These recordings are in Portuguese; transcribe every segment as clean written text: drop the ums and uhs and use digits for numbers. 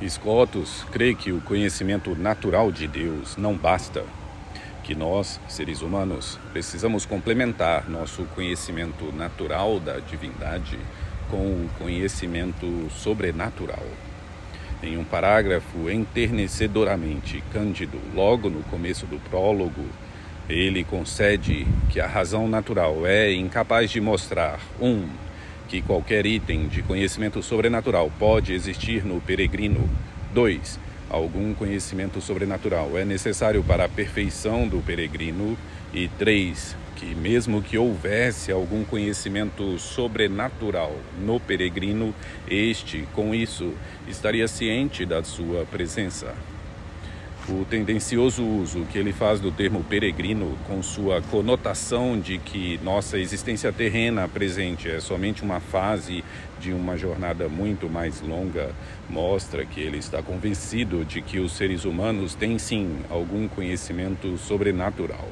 Scotus crê que o conhecimento natural de Deus não basta, que nós, seres humanos, precisamos complementar nosso conhecimento natural da divindade com o conhecimento sobrenatural. Em um parágrafo enternecedoramente cândido, logo no começo do prólogo, ele concede que a razão natural é incapaz de mostrar, que qualquer item de conhecimento sobrenatural pode existir no peregrino. 2. Algum conhecimento sobrenatural é necessário para a perfeição do peregrino. E 3. Que mesmo que houvesse algum conhecimento sobrenatural no peregrino, este, com isso, estaria ciente da sua presença. O tendencioso uso que ele faz do termo peregrino, com sua conotação de que nossa existência terrena presente é somente uma fase de uma jornada muito mais longa, mostra que ele está convencido de que os seres humanos têm sim algum conhecimento sobrenatural.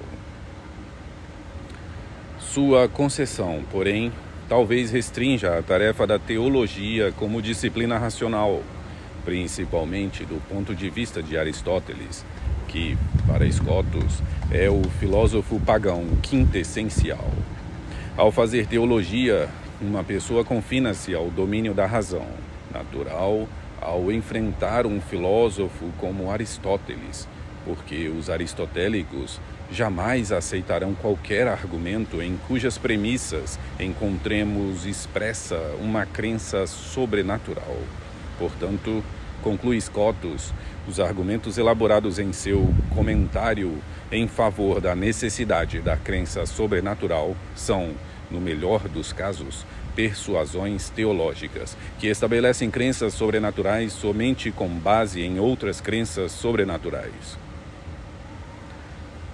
Sua concessão, porém, talvez restrinja a tarefa da teologia como disciplina racional, principalmente do ponto de vista de Aristóteles, que, para Scotus, é o filósofo pagão quintessencial. Ao fazer teologia, uma pessoa confina-se ao domínio da razão natural ao enfrentar um filósofo como Aristóteles, porque os aristotélicos jamais aceitarão qualquer argumento em cujas premissas encontremos expressa uma crença sobrenatural. Portanto, conclui Scotus, os argumentos elaborados em seu comentário em favor da necessidade da crença sobrenatural são, no melhor dos casos, persuasões teológicas, que estabelecem crenças sobrenaturais somente com base em outras crenças sobrenaturais.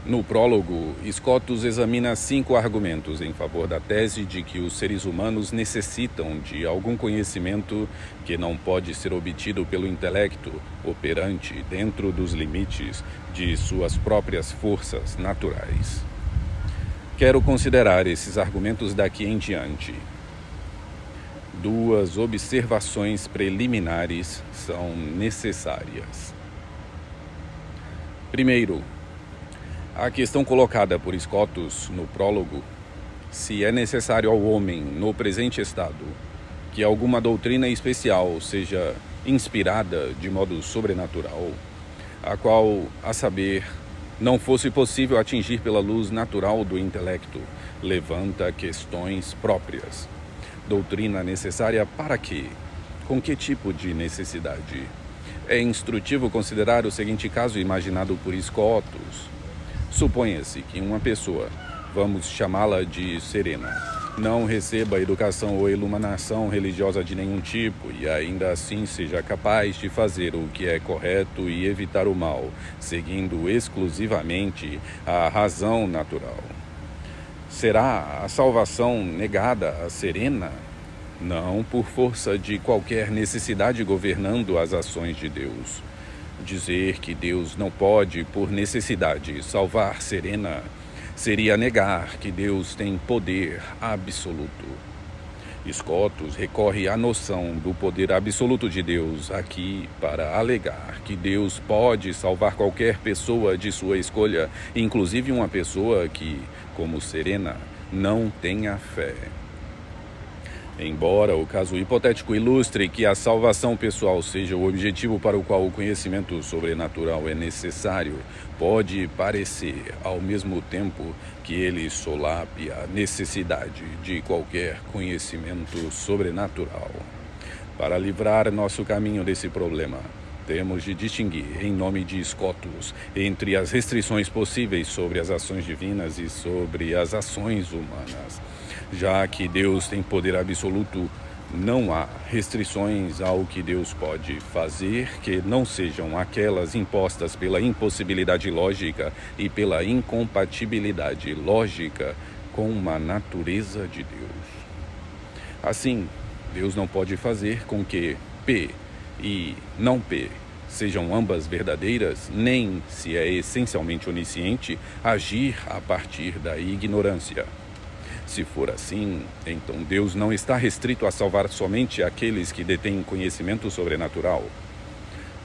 No prólogo, Scotus examina 5 argumentos em favor da tese de que os seres humanos necessitam de algum conhecimento que não pode ser obtido pelo intelecto operante dentro dos limites de suas próprias forças naturais. Quero considerar esses argumentos daqui em diante. 2 observações preliminares são necessárias. Primeiro, a questão colocada por Scotus no prólogo, se é necessário ao homem, no presente estado, que alguma doutrina especial seja inspirada de modo sobrenatural, a qual, a saber, não fosse possível atingir pela luz natural do intelecto, levanta questões próprias. Doutrina necessária para quê? Com que tipo de necessidade? É instrutivo considerar o seguinte caso imaginado por Scotus. Suponha-se que uma pessoa, vamos chamá-la de Serena, não receba educação ou iluminação religiosa de nenhum tipo e ainda assim seja capaz de fazer o que é correto e evitar o mal, seguindo exclusivamente a razão natural. Será a salvação negada a Serena? Não por força de qualquer necessidade governando as ações de Deus. Dizer que Deus não pode, por necessidade, salvar Serena seria negar que Deus tem poder absoluto. Scotus recorre à noção do poder absoluto de Deus aqui para alegar que Deus pode salvar qualquer pessoa de sua escolha, inclusive uma pessoa que, como Serena, não tenha fé. Embora o caso hipotético ilustre que a salvação pessoal seja o objetivo para o qual o conhecimento sobrenatural é necessário, pode parecer, ao mesmo tempo, que ele solape a necessidade de qualquer conhecimento sobrenatural. Para livrar nosso caminho desse problema, temos de distinguir, em nome de Scotus, entre as restrições possíveis sobre as ações divinas e sobre as ações humanas. Já que Deus tem poder absoluto, não há restrições ao que Deus pode fazer que não sejam aquelas impostas pela impossibilidade lógica e pela incompatibilidade lógica com a natureza de Deus. Assim, Deus não pode fazer com que P e não P sejam ambas verdadeiras, nem, se é essencialmente onisciente, agir a partir da ignorância. Se for assim, então Deus não está restrito a salvar somente aqueles que detêm conhecimento sobrenatural.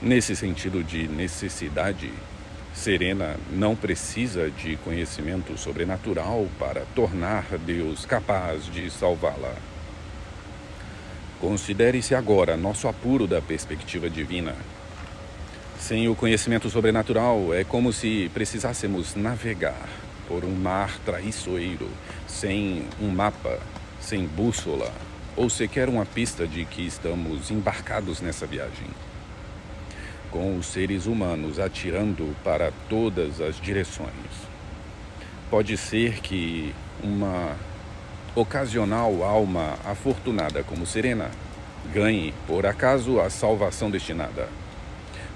Nesse sentido de necessidade, Serena não precisa de conhecimento sobrenatural para tornar Deus capaz de salvá-la. Considere-se agora nosso apuro da perspectiva divina. Sem o conhecimento sobrenatural, é como se precisássemos navegar por um mar traiçoeiro, sem um mapa, sem bússola, ou sequer uma pista de que estamos embarcados nessa viagem. Com os seres humanos atirando para todas as direções. Pode ser que uma ocasional alma afortunada como Serena ganhe, por acaso, a salvação destinada.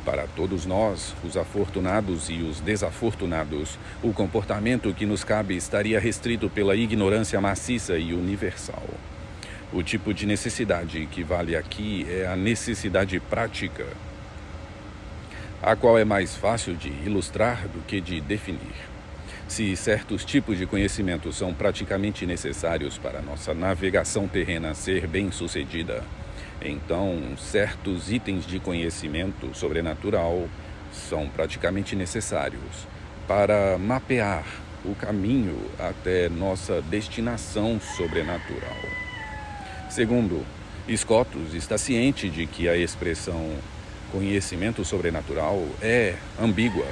Para todos nós, os afortunados e os desafortunados, o comportamento que nos cabe estaria restrito pela ignorância maciça e universal. O tipo de necessidade que vale aqui é a necessidade prática, a qual é mais fácil de ilustrar do que de definir. Se certos tipos de conhecimento são praticamente necessários para a nossa navegação terrena ser bem-sucedida, então certos itens de conhecimento sobrenatural são praticamente necessários para mapear o caminho até nossa destinação sobrenatural. Segundo, Scotus está ciente de que a expressão conhecimento sobrenatural é ambígua.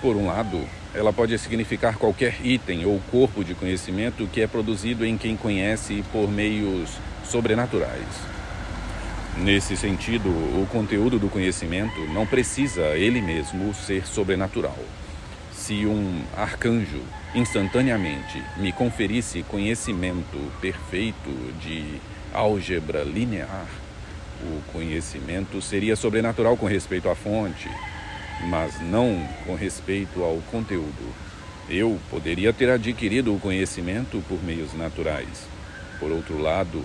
Por um lado, ela pode significar qualquer item ou corpo de conhecimento que é produzido em quem conhece por meios sobrenaturais. Nesse sentido, o conteúdo do conhecimento não precisa ele mesmo ser sobrenatural. Se um arcanjo instantaneamente me conferisse conhecimento perfeito de álgebra linear, o conhecimento seria sobrenatural com respeito à fonte, mas não com respeito ao conteúdo. Eu poderia ter adquirido o conhecimento por meios naturais. Por outro lado,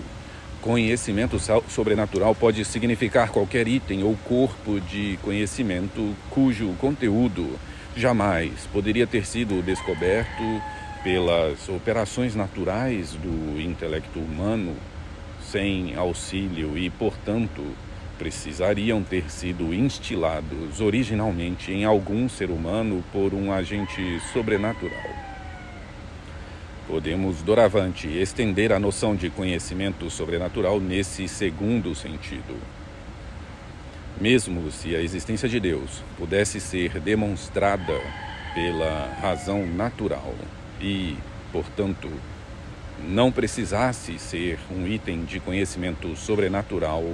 conhecimento sobrenatural pode significar qualquer item ou corpo de conhecimento cujo conteúdo jamais poderia ter sido descoberto pelas operações naturais do intelecto humano, sem auxílio e, portanto, precisariam ter sido instilados originalmente em algum ser humano por um agente sobrenatural. Podemos, doravante, estender a noção de conhecimento sobrenatural nesse segundo sentido. Mesmo se a existência de Deus pudesse ser demonstrada pela razão natural e, portanto, não precisasse ser um item de conhecimento sobrenatural,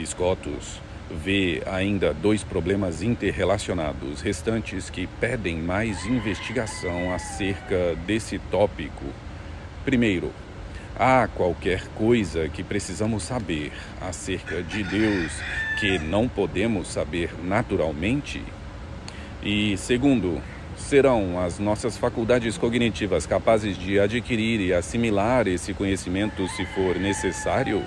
Scotus vê ainda dois problemas interrelacionados restantes que pedem mais investigação acerca desse tópico. Primeiro, há qualquer coisa que precisamos saber acerca de Deus que não podemos saber naturalmente? E segundo, serão as nossas faculdades cognitivas capazes de adquirir e assimilar esse conhecimento se for necessário?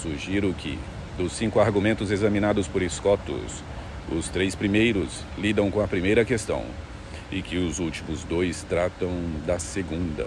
Sugiro que, dos 5 argumentos examinados por Scotus, os 3 primeiros lidam com a primeira questão e que os últimos 2 tratam da segunda.